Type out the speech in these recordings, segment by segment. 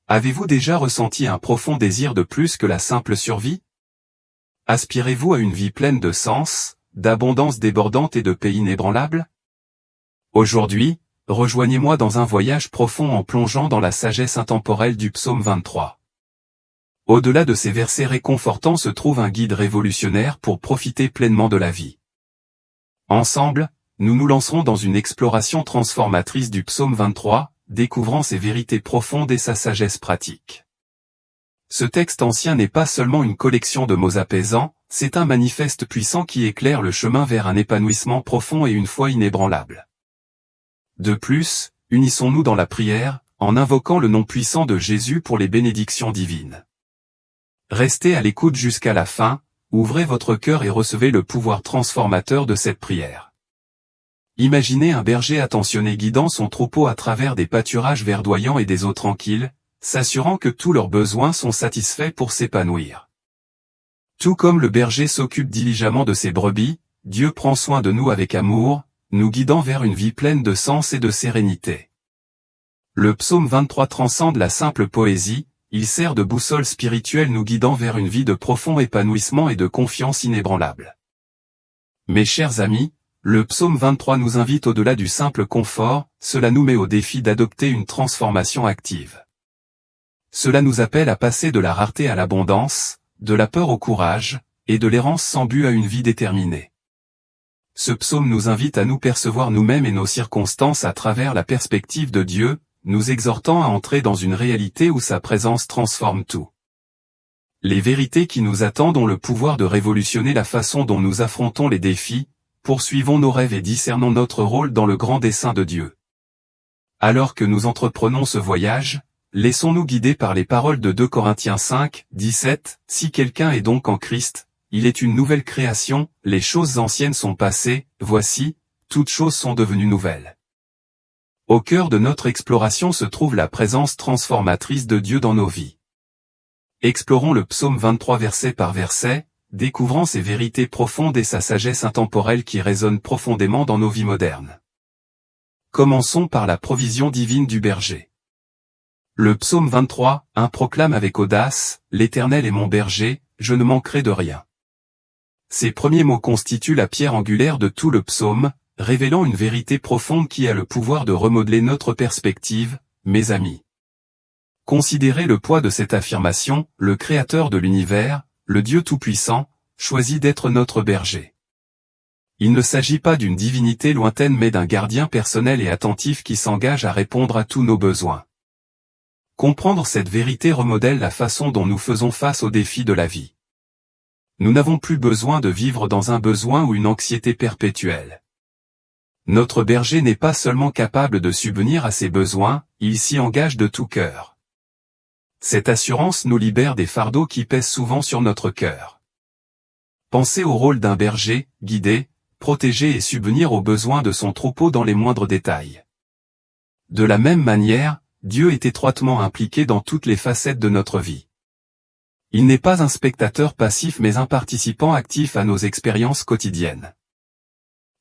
Avez-vous déjà ressenti un profond désir de plus que la simple survie? Aspirez-vous à une vie pleine de sens, d'abondance débordante et de paix inébranlable? Aujourd'hui, rejoignez-moi dans un voyage profond en plongeant dans la sagesse intemporelle du psaume 23. Au-delà de ces versets réconfortants se trouve un guide révolutionnaire pour profiter pleinement de la vie. Ensemble, nous nous lancerons dans une exploration transformatrice du psaume 23, découvrant ses vérités profondes et sa sagesse pratique. Ce texte ancien n'est pas seulement une collection de mots apaisants, c'est un manifeste puissant qui éclaire le chemin vers un épanouissement profond et une foi inébranlable. De plus, unissons-nous dans la prière, en invoquant le nom puissant de Jésus pour les bénédictions divines. Restez à l'écoute jusqu'à la fin, ouvrez votre cœur et recevez le pouvoir transformateur de cette prière. Imaginez un berger attentionné guidant son troupeau à travers des pâturages verdoyants et des eaux tranquilles, s'assurant que tous leurs besoins sont satisfaits pour s'épanouir. Tout comme le berger s'occupe diligemment de ses brebis, Dieu prend soin de nous avec amour, nous guidant vers une vie pleine de sens et de sérénité. Le psaume 23 transcende la simple poésie, il sert de boussole spirituelle nous guidant vers une vie de profond épanouissement et de confiance inébranlable. Mes chers amis, le psaume 23 nous invite au-delà du simple confort, cela nous met au défi d'adopter une transformation active. Cela nous appelle à passer de la rareté à l'abondance, de la peur au courage, et de l'errance sans but à une vie déterminée. Ce psaume nous invite à nous percevoir nous-mêmes et nos circonstances à travers la perspective de Dieu, nous exhortant à entrer dans une réalité où sa présence transforme tout. Les vérités qui nous attendent ont le pouvoir de révolutionner la façon dont nous affrontons les défis, poursuivons nos rêves et discernons notre rôle dans le grand dessein de Dieu. Alors que nous entreprenons ce voyage, laissons-nous guider par les paroles de 2 Corinthiens 5, 17, « Si quelqu'un est donc en Christ, il est une nouvelle création, les choses anciennes sont passées, voici, toutes choses sont devenues nouvelles. » Au cœur de notre exploration se trouve la présence transformatrice de Dieu dans nos vies. Explorons le psaume 23 verset par verset, découvrant ses vérités profondes et sa sagesse intemporelle qui résonnent profondément dans nos vies modernes. Commençons par la provision divine du berger. Le psaume 23, 1 proclame avec audace, « L'Éternel est mon berger, je ne manquerai de rien. » Ces premiers mots constituent la pierre angulaire de tout le psaume, révélant une vérité profonde qui a le pouvoir de remodeler notre perspective, mes amis. Considérez le poids de cette affirmation, le Créateur de l'univers, le Dieu Tout-Puissant, choisit d'être notre berger. Il ne s'agit pas d'une divinité lointaine mais d'un gardien personnel et attentif qui s'engage à répondre à tous nos besoins. Comprendre cette vérité remodèle la façon dont nous faisons face aux défis de la vie. Nous n'avons plus besoin de vivre dans un besoin ou une anxiété perpétuelle. Notre berger n'est pas seulement capable de subvenir à ses besoins, il s'y engage de tout cœur. Cette assurance nous libère des fardeaux qui pèsent souvent sur notre cœur. Pensez au rôle d'un berger, guider, protéger et subvenir aux besoins de son troupeau dans les moindres détails. De la même manière, Dieu est étroitement impliqué dans toutes les facettes de notre vie. Il n'est pas un spectateur passif mais un participant actif à nos expériences quotidiennes.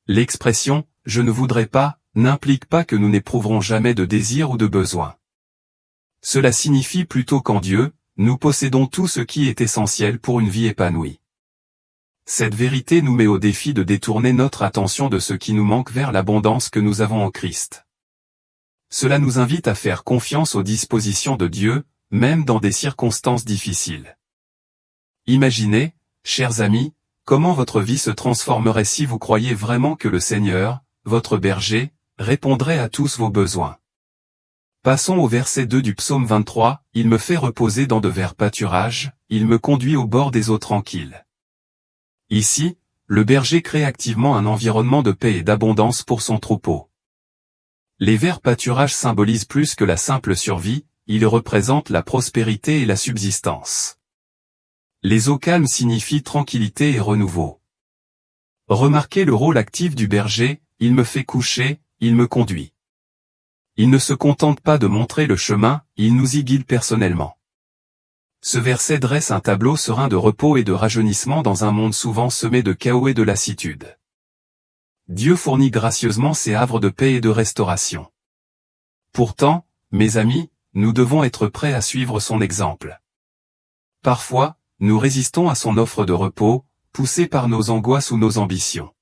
L'expression « je ne voudrais pas » n'implique pas que nous n'éprouverons jamais de désir ou de besoin. Cela signifie plutôt qu'en Dieu, nous possédons tout ce qui est essentiel pour une vie épanouie. Cette vérité nous met au défi de détourner notre attention de ce qui nous manque vers l'abondance que nous avons en Christ. Cela nous invite à faire confiance aux dispositions de Dieu, même dans des circonstances difficiles. Imaginez, chers amis, comment votre vie se transformerait si vous croyez vraiment que le Seigneur, votre berger, répondrait à tous vos besoins. Passons au verset 2 du psaume 23, « Il me fait reposer dans de verts pâturages, il me conduit au bord des eaux tranquilles. » Ici, le berger crée activement un environnement de paix et d'abondance pour son troupeau. Les verts pâturages symbolisent plus que la simple survie, ils représentent la prospérité et la subsistance. Les eaux calmes signifient tranquillité et renouveau. Remarquez le rôle actif du berger, il me fait coucher, il me conduit. Il ne se contente pas de montrer le chemin, il nous y guide personnellement. Ce verset dresse un tableau serein de repos et de rajeunissement dans un monde souvent semé de chaos et de lassitude. Dieu fournit gracieusement ses havres de paix et de restauration. Pourtant, mes amis, nous devons être prêts à suivre son exemple. Parfois, nous résistons à son offre de repos, poussés par nos angoisses ou nos ambitions.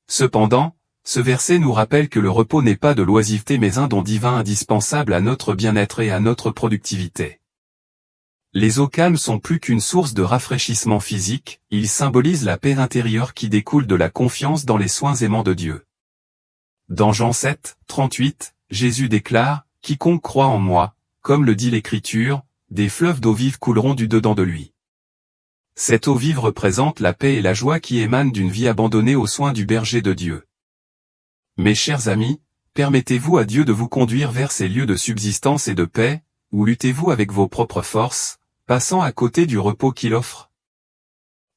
Cependant, ce verset nous rappelle que le repos n'est pas de l'oisiveté mais un don divin indispensable à notre bien-être et à notre productivité. Les eaux calmes sont plus qu'une source de rafraîchissement physique, ils symbolisent la paix intérieure qui découle de la confiance dans les soins aimants de Dieu. Dans Jean 7, 38, Jésus déclare, « Quiconque croit en moi, comme le dit l'Écriture, des fleuves d'eau vive couleront du dedans de lui. » Cette eau vive représente la paix et la joie qui émanent d'une vie abandonnée aux soins du berger de Dieu. Mes chers amis, permettez-vous à Dieu de vous conduire vers ces lieux de subsistance et de paix, ou luttez-vous avec vos propres forces, passant à côté du repos qu'il offre?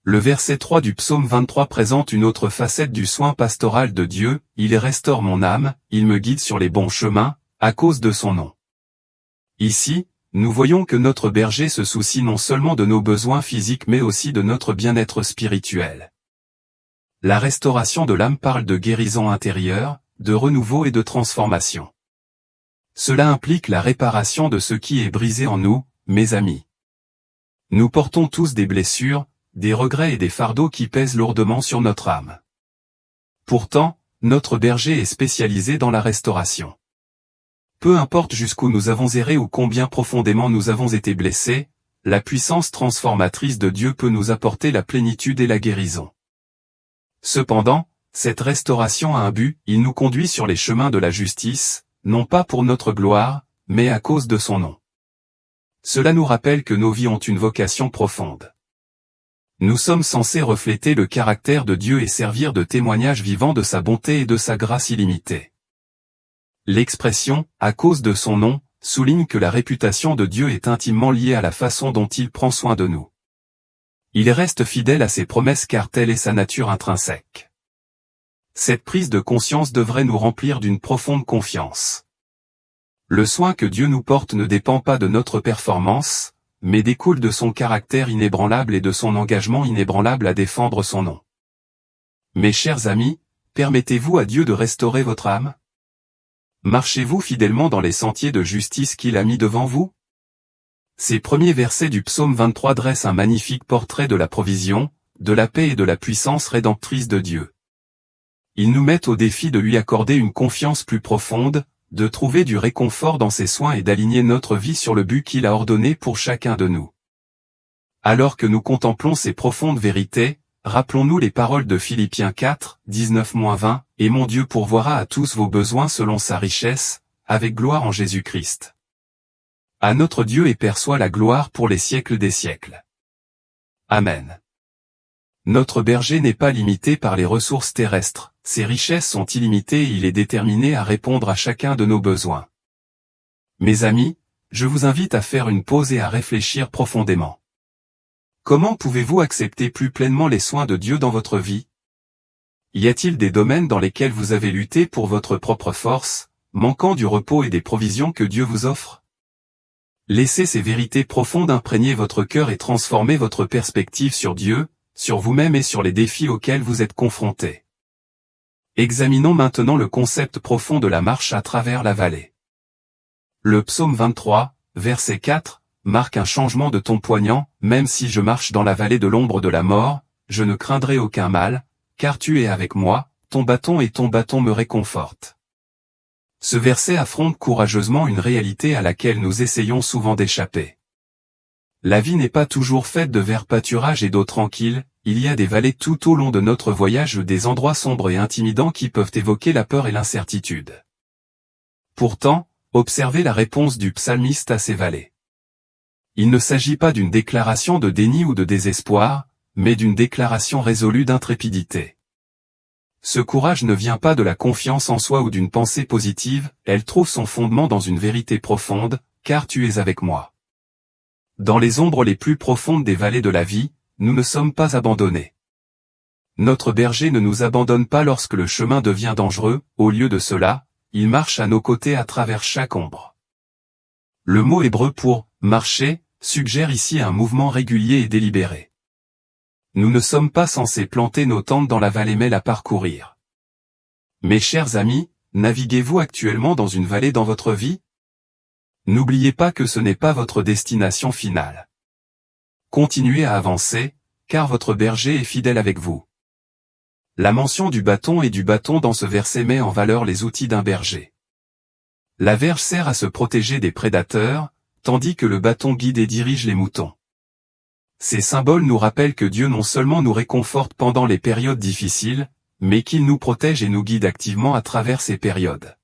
Le verset 3 du psaume 23 présente une autre facette du soin pastoral de Dieu, « Il restaure mon âme, il me guide sur les bons chemins, à cause de son nom. » Ici, nous voyons que notre berger se soucie non seulement de nos besoins physiques mais aussi de notre bien-être spirituel. La restauration de l'âme parle de guérison intérieure, de renouveau et de transformation. Cela implique la réparation de ce qui est brisé en nous, mes amis. Nous portons tous des blessures, des regrets et des fardeaux qui pèsent lourdement sur notre âme. Pourtant, notre berger est spécialisé dans la restauration. Peu importe jusqu'où nous avons erré ou combien profondément nous avons été blessés, la puissance transformatrice de Dieu peut nous apporter la plénitude et la guérison. Cependant, cette restauration a un but, il nous conduit sur les chemins de la justice, non pas pour notre gloire, mais à cause de son nom. Cela nous rappelle que nos vies ont une vocation profonde. Nous sommes censés refléter le caractère de Dieu et servir de témoignage vivant de sa bonté et de sa grâce illimitée. L'expression « à cause de son nom » souligne que la réputation de Dieu est intimement liée à la façon dont il prend soin de nous. Il reste fidèle à ses promesses car telle est sa nature intrinsèque. Cette prise de conscience devrait nous remplir d'une profonde confiance. Le soin que Dieu nous porte ne dépend pas de notre performance, mais découle de son caractère inébranlable et de son engagement inébranlable à défendre son nom. Mes chers amis, permettez-vous à Dieu de restaurer votre âme? Marchez-vous fidèlement dans les sentiers de justice qu'il a mis devant vous? Ces premiers versets du psaume 23 dressent un magnifique portrait de la provision, de la paix et de la puissance rédemptrice de Dieu. Ils nous mettent au défi de lui accorder une confiance plus profonde, de trouver du réconfort dans ses soins et d'aligner notre vie sur le but qu'il a ordonné pour chacun de nous. Alors que nous contemplons ces profondes vérités, rappelons-nous les paroles de Philippiens 4, 19-20, « Et mon Dieu pourvoira à tous vos besoins selon sa richesse, avec gloire en Jésus-Christ. À notre Dieu et Père soit la gloire pour les siècles des siècles. Amen. » Notre berger n'est pas limité par les ressources terrestres, ses richesses sont illimitées et il est déterminé à répondre à chacun de nos besoins. Mes amis, je vous invite à faire une pause et à réfléchir profondément. Comment pouvez-vous accepter plus pleinement les soins de Dieu dans votre vie? Y a-t-il des domaines dans lesquels vous avez lutté pour votre propre force, manquant du repos et des provisions que Dieu vous offre? Laissez ces vérités profondes imprégner votre cœur et transformer votre perspective sur Dieu, sur vous-même et sur les défis auxquels vous êtes confrontés. Examinons maintenant le concept profond de la marche à travers la vallée. Le psaume 23, verset 4, marque un changement de ton poignant, « Même si je marche dans la vallée de l'ombre de la mort, je ne craindrai aucun mal, car tu es avec moi, ton bâton me réconfortent. » Ce verset affronte courageusement une réalité à laquelle nous essayons souvent d'échapper. La vie n'est pas toujours faite de verts pâturages et d'eau tranquille, il y a des vallées tout au long de notre voyage, des endroits sombres et intimidants qui peuvent évoquer la peur et l'incertitude. Pourtant, observez la réponse du psalmiste à ces vallées. Il ne s'agit pas d'une déclaration de déni ou de désespoir, mais d'une déclaration résolue d'intrépidité. Ce courage ne vient pas de la confiance en soi ou d'une pensée positive, elle trouve son fondement dans une vérité profonde, « Car tu es avec moi. » Dans les ombres les plus profondes des vallées de la vie, nous ne sommes pas abandonnés. Notre berger ne nous abandonne pas lorsque le chemin devient dangereux, au lieu de cela, il marche à nos côtés à travers chaque ombre. Le mot hébreu pour « marcher » suggère ici un mouvement régulier et délibéré. Nous ne sommes pas censés planter nos tentes dans la vallée mais la parcourir. Mes chers amis, naviguez-vous actuellement dans une vallée dans votre vie? N'oubliez pas que ce n'est pas votre destination finale. Continuez à avancer, car votre berger est fidèle avec vous. La mention du bâton et du bâton dans ce verset met en valeur les outils d'un berger. La verge sert à se protéger des prédateurs, tandis que le bâton guide et dirige les moutons. Ces symboles nous rappellent que Dieu non seulement nous réconforte pendant les périodes difficiles, mais qu'il nous protège et nous guide activement à travers ces périodes.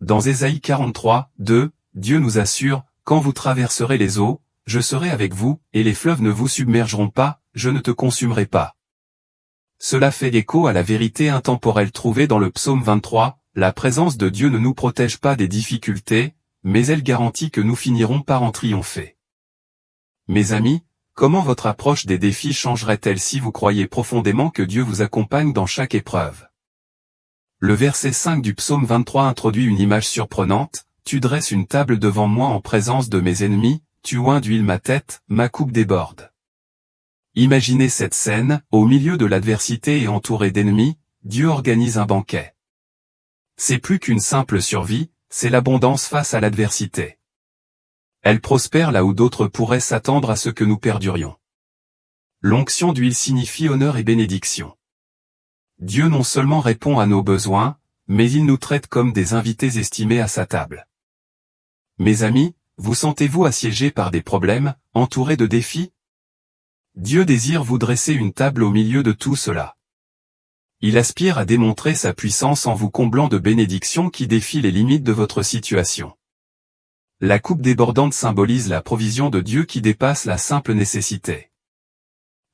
Dans Ésaïe 43, 2, Dieu nous assure, « Quand vous traverserez les eaux, je serai avec vous, et les fleuves ne vous submergeront pas, je ne te consumerai pas. » Cela fait écho à la vérité intemporelle trouvée dans le psaume 23, la présence de Dieu ne nous protège pas des difficultés, mais elle garantit que nous finirons par en triompher. Mes amis, comment votre approche des défis changerait-elle si vous croyez profondément que Dieu vous accompagne dans chaque épreuve? Le verset 5 du psaume 23 introduit une image surprenante, « Tu dresses une table devant moi en présence de mes ennemis, tu oins d'huile ma tête, ma coupe déborde. » Imaginez cette scène, au milieu de l'adversité et entouré d'ennemis, Dieu organise un banquet. C'est plus qu'une simple survie, c'est l'abondance face à l'adversité. Elle prospère là où d'autres pourraient s'attendre à ce que nous perdurions. L'onction d'huile signifie honneur et bénédiction. Dieu non seulement répond à nos besoins, mais il nous traite comme des invités estimés à sa table. Mes amis, vous sentez-vous assiégés par des problèmes, entourés de défis? Dieu désire vous dresser une table au milieu de tout cela. Il aspire à démontrer sa puissance en vous comblant de bénédictions qui défient les limites de votre situation. La coupe débordante symbolise la provision de Dieu qui dépasse la simple nécessité.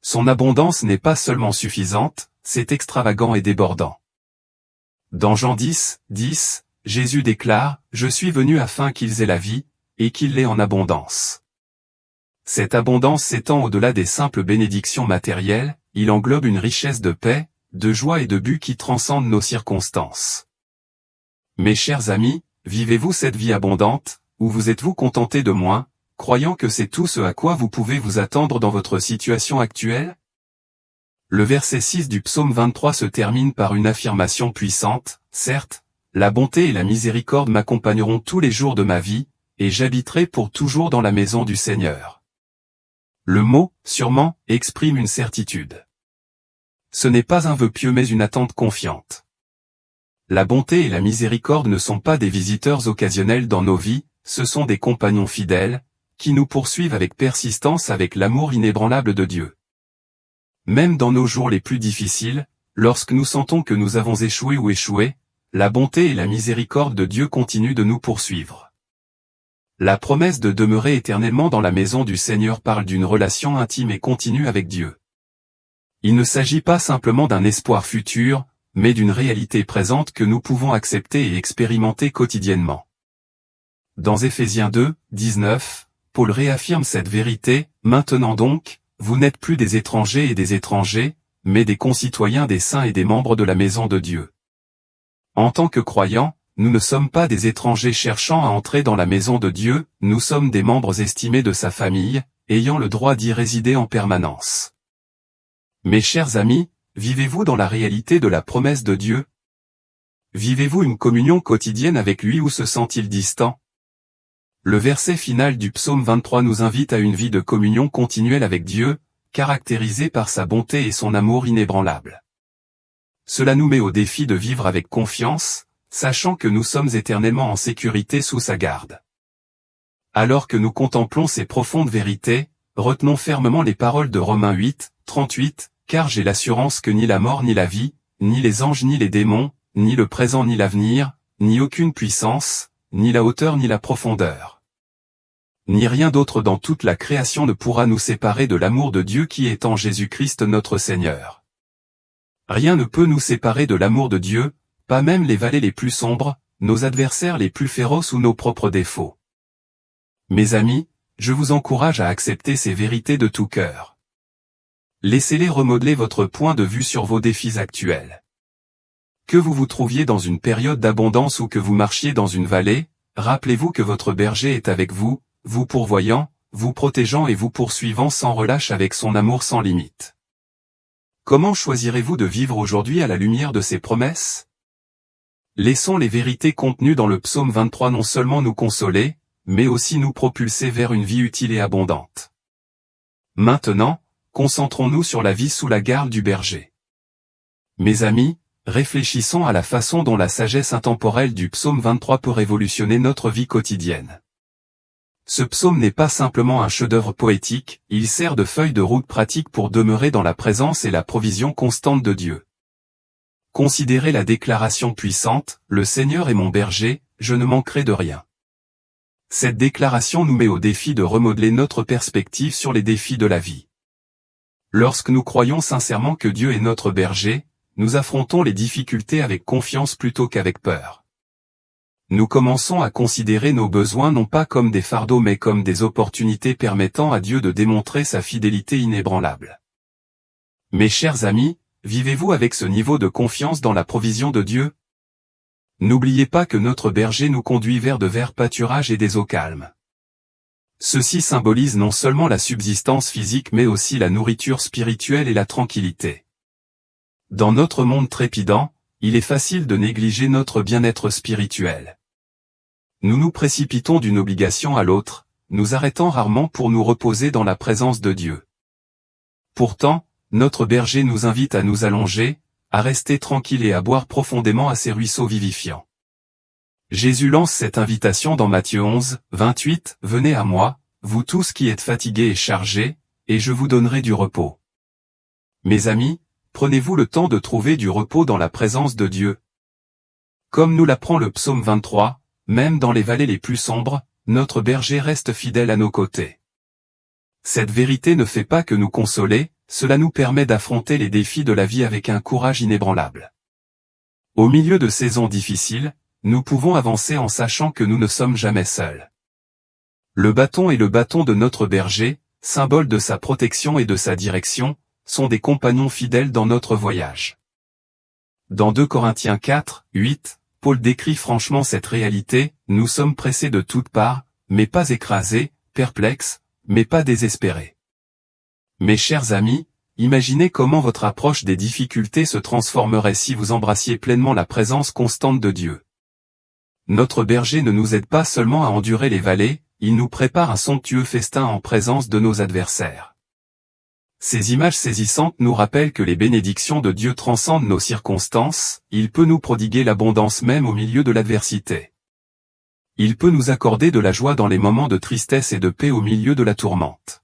Son abondance n'est pas seulement suffisante, c'est extravagant et débordant. Dans Jean 10, 10, Jésus déclare, « Je suis venu afin qu'ils aient la vie, et qu'ils l'aient en abondance. » Cette abondance s'étend au-delà des simples bénédictions matérielles, il englobe une richesse de paix, de joie et de but qui transcendent nos circonstances. Mes chers amis, vivez-vous cette vie abondante, ou vous êtes-vous contenté de moins, croyant que c'est tout ce à quoi vous pouvez vous attendre dans votre situation actuelle? Le verset 6 du psaume 23 se termine par une affirmation puissante, « Certes, la bonté et la miséricorde m'accompagneront tous les jours de ma vie, et j'habiterai pour toujours dans la maison du Seigneur. » Le mot « sûrement » exprime une certitude. Ce n'est pas un vœu pieux mais une attente confiante. La bonté et la miséricorde ne sont pas des visiteurs occasionnels dans nos vies, ce sont des compagnons fidèles, qui nous poursuivent avec persistance avec l'amour inébranlable de Dieu. Même dans nos jours les plus difficiles, lorsque nous sentons que nous avons échoué ou échoué, la bonté et la miséricorde de Dieu continuent de nous poursuivre. La promesse de demeurer éternellement dans la maison du Seigneur parle d'une relation intime et continue avec Dieu. Il ne s'agit pas simplement d'un espoir futur, mais d'une réalité présente que nous pouvons accepter et expérimenter quotidiennement. Dans Éphésiens 2, 19, Paul réaffirme cette vérité, « Maintenant donc, vous n'êtes plus des étrangers et des étrangers, mais des concitoyens des saints et des membres de la maison de Dieu. » En tant que croyants, nous ne sommes pas des étrangers cherchant à entrer dans la maison de Dieu, nous sommes des membres estimés de sa famille, ayant le droit d'y résider en permanence. Mes chers amis, vivez-vous dans la réalité de la promesse de Dieu? Vivez-vous une communion quotidienne avec lui ou se sent-il distant? Le verset final du psaume 23 nous invite à une vie de communion continuelle avec Dieu, caractérisée par sa bonté et son amour inébranlable. Cela nous met au défi de vivre avec confiance, sachant que nous sommes éternellement en sécurité sous sa garde. Alors que nous contemplons ces profondes vérités, retenons fermement les paroles de Romains 8, 38, « Car j'ai l'assurance que ni la mort ni la vie, ni les anges ni les démons, ni le présent ni l'avenir, ni aucune puissance, ni la hauteur ni la profondeur, ni rien d'autre dans toute la création ne pourra nous séparer de l'amour de Dieu qui est en Jésus-Christ notre Seigneur. » Rien ne peut nous séparer de l'amour de Dieu, pas même les vallées les plus sombres, nos adversaires les plus féroces ou nos propres défauts. Mes amis, je vous encourage à accepter ces vérités de tout cœur. Laissez-les remodeler votre point de vue sur vos défis actuels. Que vous vous trouviez dans une période d'abondance ou que vous marchiez dans une vallée, rappelez-vous que votre berger est avec vous, vous pourvoyant, vous protégeant et vous poursuivant sans relâche avec son amour sans limite. Comment choisirez-vous de vivre aujourd'hui à la lumière de ces promesses? Laissons les vérités contenues dans le psaume 23 non seulement nous consoler, mais aussi nous propulser vers une vie utile et abondante. Maintenant, concentrons-nous sur la vie sous la garde du berger. Mes amis, réfléchissons à la façon dont la sagesse intemporelle du psaume 23 peut révolutionner notre vie quotidienne. Ce psaume n'est pas simplement un chef-d'œuvre poétique, il sert de feuille de route pratique pour demeurer dans la présence et la provision constante de Dieu. Considérez la déclaration puissante, « Le Seigneur est mon berger, je ne manquerai de rien ». Cette déclaration nous met au défi de remodeler notre perspective sur les défis de la vie. Lorsque nous croyons sincèrement que Dieu est notre berger, nous affrontons les difficultés avec confiance plutôt qu'avec peur. Nous commençons à considérer nos besoins non pas comme des fardeaux mais comme des opportunités permettant à Dieu de démontrer sa fidélité inébranlable. Mes chers amis, vivez-vous avec ce niveau de confiance dans la provision de Dieu? N'oubliez pas que notre berger nous conduit vers de verts pâturages et des eaux calmes. Ceci symbolise non seulement la subsistance physique mais aussi la nourriture spirituelle et la tranquillité. Dans notre monde trépidant, il est facile de négliger notre bien-être spirituel. Nous nous précipitons d'une obligation à l'autre, nous arrêtant rarement pour nous reposer dans la présence de Dieu. Pourtant, notre berger nous invite à nous allonger, à rester tranquille et à boire profondément à ses ruisseaux vivifiants. Jésus lance cette invitation dans Matthieu 11, 28, « Venez à moi, vous tous qui êtes fatigués et chargés, et je vous donnerai du repos. » Mes amis, prenez-vous le temps de trouver du repos dans la présence de Dieu. Comme nous l'apprend le psaume 23, même dans les vallées les plus sombres, notre berger reste fidèle à nos côtés. Cette vérité ne fait pas que nous consoler, cela nous permet d'affronter les défis de la vie avec un courage inébranlable. Au milieu de saisons difficiles, nous pouvons avancer en sachant que nous ne sommes jamais seuls. Le bâton et le bâton de notre berger, symbole de sa protection et de sa direction, sont des compagnons fidèles dans notre voyage. Dans 2 Corinthiens 4, 8, Paul décrit franchement cette réalité, « Nous sommes pressés de toutes parts, mais pas écrasés, perplexes, mais pas désespérés. » Mes chers amis, imaginez comment votre approche des difficultés se transformerait si vous embrassiez pleinement la présence constante de Dieu. Notre berger ne nous aide pas seulement à endurer les vallées, il nous prépare un somptueux festin en présence de nos adversaires. Ces images saisissantes nous rappellent que les bénédictions de Dieu transcendent nos circonstances, il peut nous prodiguer l'abondance même au milieu de l'adversité. Il peut nous accorder de la joie dans les moments de tristesse et de paix au milieu de la tourmente.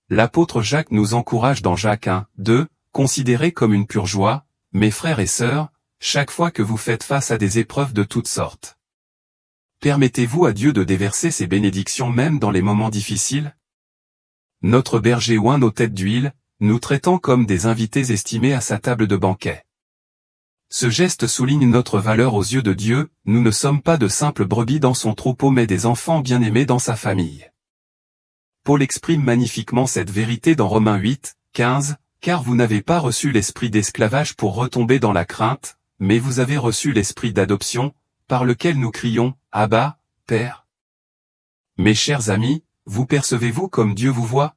L'apôtre Jacques nous encourage dans Jacques 1, 2, « Considérez comme une pure joie, mes frères et sœurs, chaque fois que vous faites face à des épreuves de toutes sortes. » Permettez-vous à Dieu de déverser ses bénédictions même dans les moments difficiles? Notre berger oint nos têtes d'huile, nous traitant comme des invités estimés à sa table de banquet. Ce geste souligne notre valeur aux yeux de Dieu, nous ne sommes pas de simples brebis dans son troupeau mais des enfants bien-aimés dans sa famille. Paul exprime magnifiquement cette vérité dans Romains 8, 15, « Car vous n'avez pas reçu l'esprit d'esclavage pour retomber dans la crainte, mais vous avez reçu l'esprit d'adoption, par lequel nous crions, Abba, Père. » Mes chers amis, vous percevez-vous comme Dieu vous voit?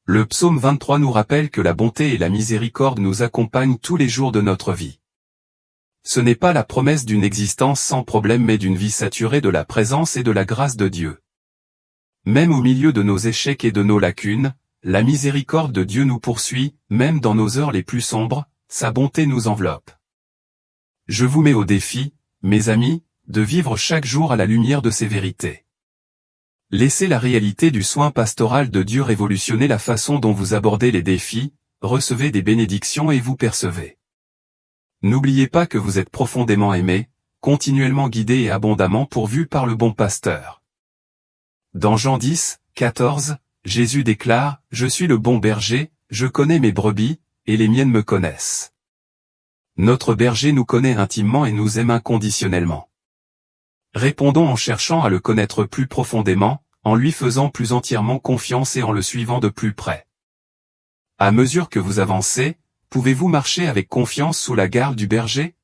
Le psaume 23 nous rappelle que la bonté et la miséricorde nous accompagnent tous les jours de notre vie. Ce n'est pas la promesse d'une existence sans problème mais d'une vie saturée de la présence et de la grâce de Dieu. Même au milieu de nos échecs et de nos lacunes, la miséricorde de Dieu nous poursuit, même dans nos heures les plus sombres, sa bonté nous enveloppe. Je vous mets au défi, mes amis, de vivre chaque jour à la lumière de ces vérités. Laissez la réalité du soin pastoral de Dieu révolutionner la façon dont vous abordez les défis, recevez des bénédictions et vous percevez. N'oubliez pas que vous êtes profondément aimé, continuellement guidé et abondamment pourvu par le bon pasteur. Dans Jean 10, 14, Jésus déclare, « Je suis le bon berger, je connais mes brebis, et les miennes me connaissent. » Notre berger nous connaît intimement et nous aime inconditionnellement. Répondons en cherchant à le connaître plus profondément, en lui faisant plus entièrement confiance et en le suivant de plus près. À mesure que vous avancez, pouvez-vous marcher avec confiance sous la garde du berger?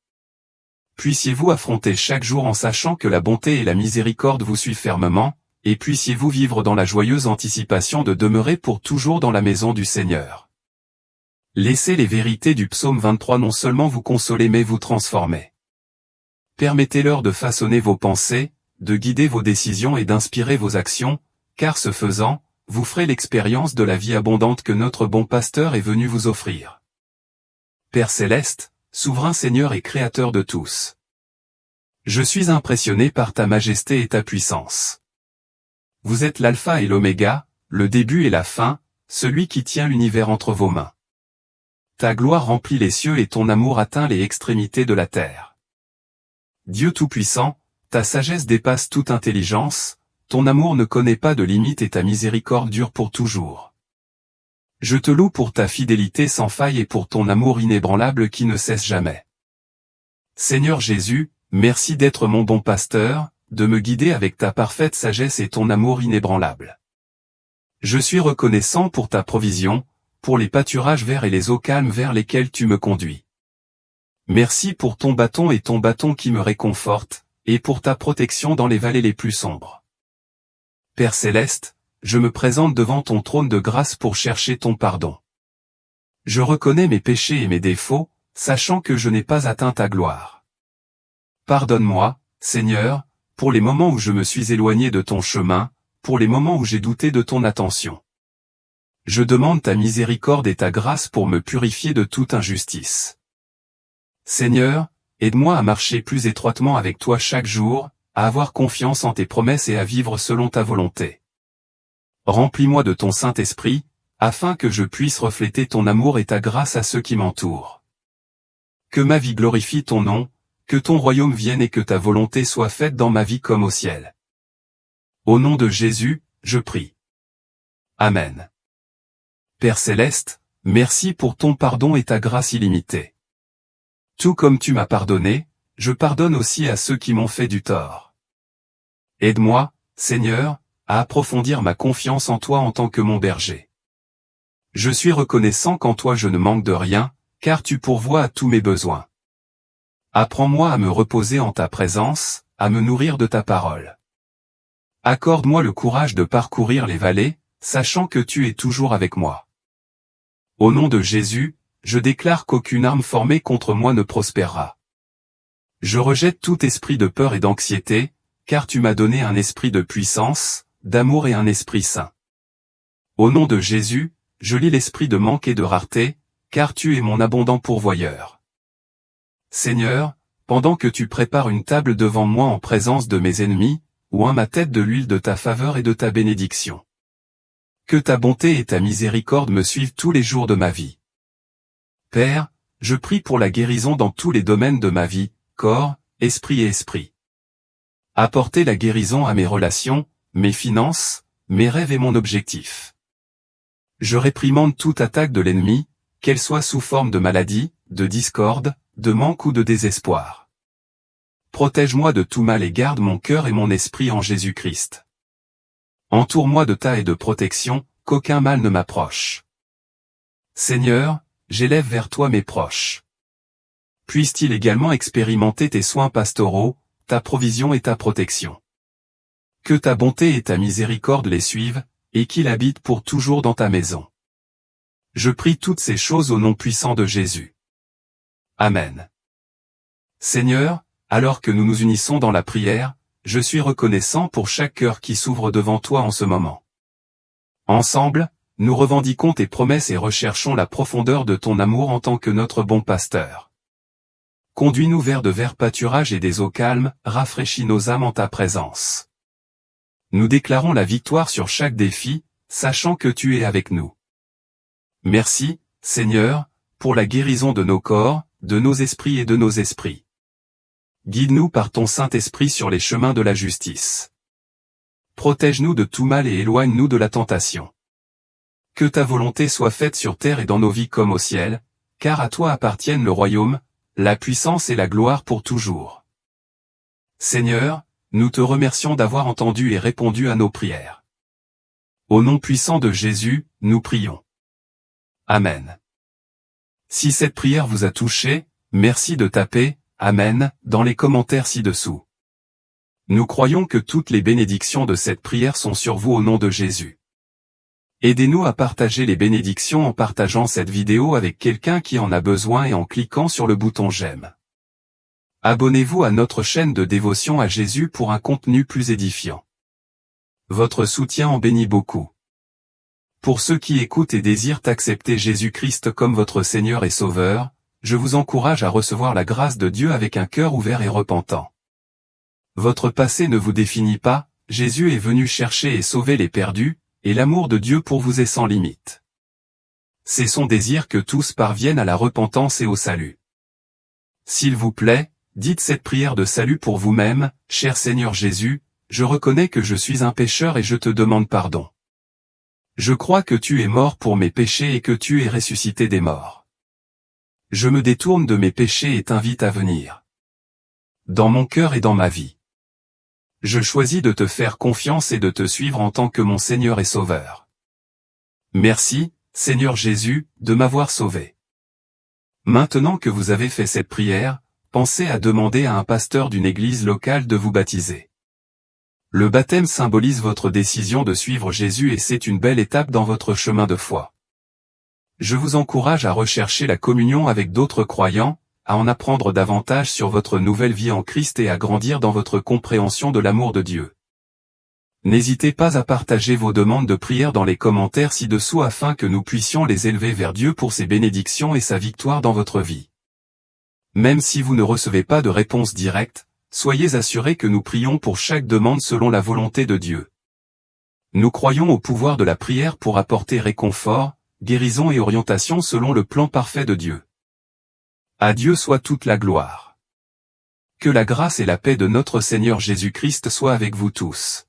Puissiez-vous affronter chaque jour en sachant que la bonté et la miséricorde vous suivent fermement, et puissiez-vous vivre dans la joyeuse anticipation de demeurer pour toujours dans la maison du Seigneur. Laissez les vérités du psaume 23 non seulement vous consoler mais vous transformer. Permettez-leur de façonner vos pensées, de guider vos décisions et d'inspirer vos actions, car ce faisant, vous ferez l'expérience de la vie abondante que notre bon pasteur est venu vous offrir. Père céleste, souverain Seigneur et Créateur de tous. Je suis impressionné par ta majesté et ta puissance. Vous êtes l'alpha et l'oméga, le début et la fin, celui qui tient l'univers entre vos mains. Ta gloire remplit les cieux et ton amour atteint les extrémités de la terre. Dieu Tout-Puissant, ta sagesse dépasse toute intelligence, ton amour ne connaît pas de limite et ta miséricorde dure pour toujours. Je te loue pour ta fidélité sans faille et pour ton amour inébranlable qui ne cesse jamais. Seigneur Jésus, merci d'être mon bon pasteur, de me guider avec ta parfaite sagesse et ton amour inébranlable. Je suis reconnaissant pour ta provision, pour les pâturages verts et les eaux calmes vers lesquelles tu me conduis. Merci pour ton bâton qui me réconforte, et pour ta protection dans les vallées les plus sombres. Père céleste, je me présente devant ton trône de grâce pour chercher ton pardon. Je reconnais mes péchés et mes défauts, sachant que je n'ai pas atteint ta gloire. Pardonne-moi, Seigneur, pour les moments où je me suis éloigné de ton chemin, pour les moments où j'ai douté de ton attention. Je demande ta miséricorde et ta grâce pour me purifier de toute injustice. Seigneur, aide-moi à marcher plus étroitement avec toi chaque jour, à avoir confiance en tes promesses et à vivre selon ta volonté. Remplis-moi de ton Saint-Esprit, afin que je puisse refléter ton amour et ta grâce à ceux qui m'entourent. Que ma vie glorifie ton nom, que ton royaume vienne et que ta volonté soit faite dans ma vie comme au ciel. Au nom de Jésus, je prie. Amen. Père céleste, merci pour ton pardon et ta grâce illimitée. Tout comme tu m'as pardonné, je pardonne aussi à ceux qui m'ont fait du tort. Aide-moi, Seigneur, à approfondir ma confiance en toi en tant que mon berger. Je suis reconnaissant qu'en toi je ne manque de rien, car tu pourvois à tous mes besoins. Apprends-moi à me reposer en ta présence, à me nourrir de ta parole. Accorde-moi le courage de parcourir les vallées, sachant que tu es toujours avec moi. Au nom de Jésus, je déclare qu'aucune arme formée contre moi ne prospérera. Je rejette tout esprit de peur et d'anxiété, car tu m'as donné un esprit de puissance, d'amour et un esprit saint. Au nom de Jésus, je lis l'esprit de manque et de rareté, car tu es mon abondant pourvoyeur. Seigneur, pendant que tu prépares une table devant moi en présence de mes ennemis, oins ma tête de l'huile de ta faveur et de ta bénédiction. Que ta bonté et ta miséricorde me suivent tous les jours de ma vie. Père, je prie pour la guérison dans tous les domaines de ma vie, corps, esprit et esprit. Apportez la guérison à mes relations, mes finances, mes rêves et mon objectif. Je réprimande toute attaque de l'ennemi, qu'elle soit sous forme de maladie, de discorde, de manque ou de désespoir. Protège-moi de tout mal et garde mon cœur et mon esprit en Jésus-Christ. Entoure-moi de ta haie de protection, qu'aucun mal ne m'approche. Seigneur, j'élève vers toi mes proches. Puissent-ils également expérimenter tes soins pastoraux, ta provision et ta protection. Que ta bonté et ta miséricorde les suivent, et qu'ils habitent pour toujours dans ta maison. Je prie toutes ces choses au nom puissant de Jésus. Amen. Seigneur, alors que nous nous unissons dans la prière, je suis reconnaissant pour chaque cœur qui s'ouvre devant toi en ce moment. Ensemble, nous revendiquons tes promesses et recherchons la profondeur de ton amour en tant que notre bon pasteur. Conduis-nous vers de verts pâturages et des eaux calmes, rafraîchis nos âmes en ta présence. Nous déclarons la victoire sur chaque défi, sachant que tu es avec nous. Merci, Seigneur, pour la guérison de nos corps, de nos esprits et de nos esprits. Guide-nous par ton Saint-Esprit sur les chemins de la justice. Protège-nous de tout mal et éloigne-nous de la tentation. Que ta volonté soit faite sur terre et dans nos vies comme au ciel, car à toi appartiennent le royaume, la puissance et la gloire pour toujours. Seigneur, nous te remercions d'avoir entendu et répondu à nos prières. Au nom puissant de Jésus, nous prions. Amen. Si cette prière vous a touché, merci de taper « Amen » dans les commentaires ci-dessous. Nous croyons que toutes les bénédictions de cette prière sont sur vous au nom de Jésus. Aidez-nous à partager les bénédictions en partageant cette vidéo avec quelqu'un qui en a besoin et en cliquant sur le bouton j'aime. Abonnez-vous à notre chaîne de dévotion à Jésus pour un contenu plus édifiant. Votre soutien en bénit beaucoup. Pour ceux qui écoutent et désirent accepter Jésus-Christ comme votre Seigneur et Sauveur, je vous encourage à recevoir la grâce de Dieu avec un cœur ouvert et repentant. Votre passé ne vous définit pas, Jésus est venu chercher et sauver les perdus, et l'amour de Dieu pour vous est sans limite. C'est son désir que tous parviennent à la repentance et au salut. S'il vous plaît, dites cette prière de salut pour vous-même, cher Seigneur Jésus, je reconnais que je suis un pécheur et je te demande pardon. Je crois que tu es mort pour mes péchés et que tu es ressuscité des morts. Je me détourne de mes péchés et t'invite à venir dans mon cœur et dans ma vie. Je choisis de te faire confiance et de te suivre en tant que mon Seigneur et Sauveur. Merci, Seigneur Jésus, de m'avoir sauvé. Maintenant que vous avez fait cette prière, pensez à demander à un pasteur d'une église locale de vous baptiser. Le baptême symbolise votre décision de suivre Jésus et c'est une belle étape dans votre chemin de foi. Je vous encourage à rechercher la communion avec d'autres croyants, à en apprendre davantage sur votre nouvelle vie en Christ et à grandir dans votre compréhension de l'amour de Dieu. N'hésitez pas à partager vos demandes de prière dans les commentaires ci-dessous afin que nous puissions les élever vers Dieu pour ses bénédictions et sa victoire dans votre vie. Même si vous ne recevez pas de réponse directe, soyez assurés que nous prions pour chaque demande selon la volonté de Dieu. Nous croyons au pouvoir de la prière pour apporter réconfort, guérison et orientation selon le plan parfait de Dieu. À Dieu soit toute la gloire. Que la grâce et la paix de notre Seigneur Jésus-Christ soient avec vous tous.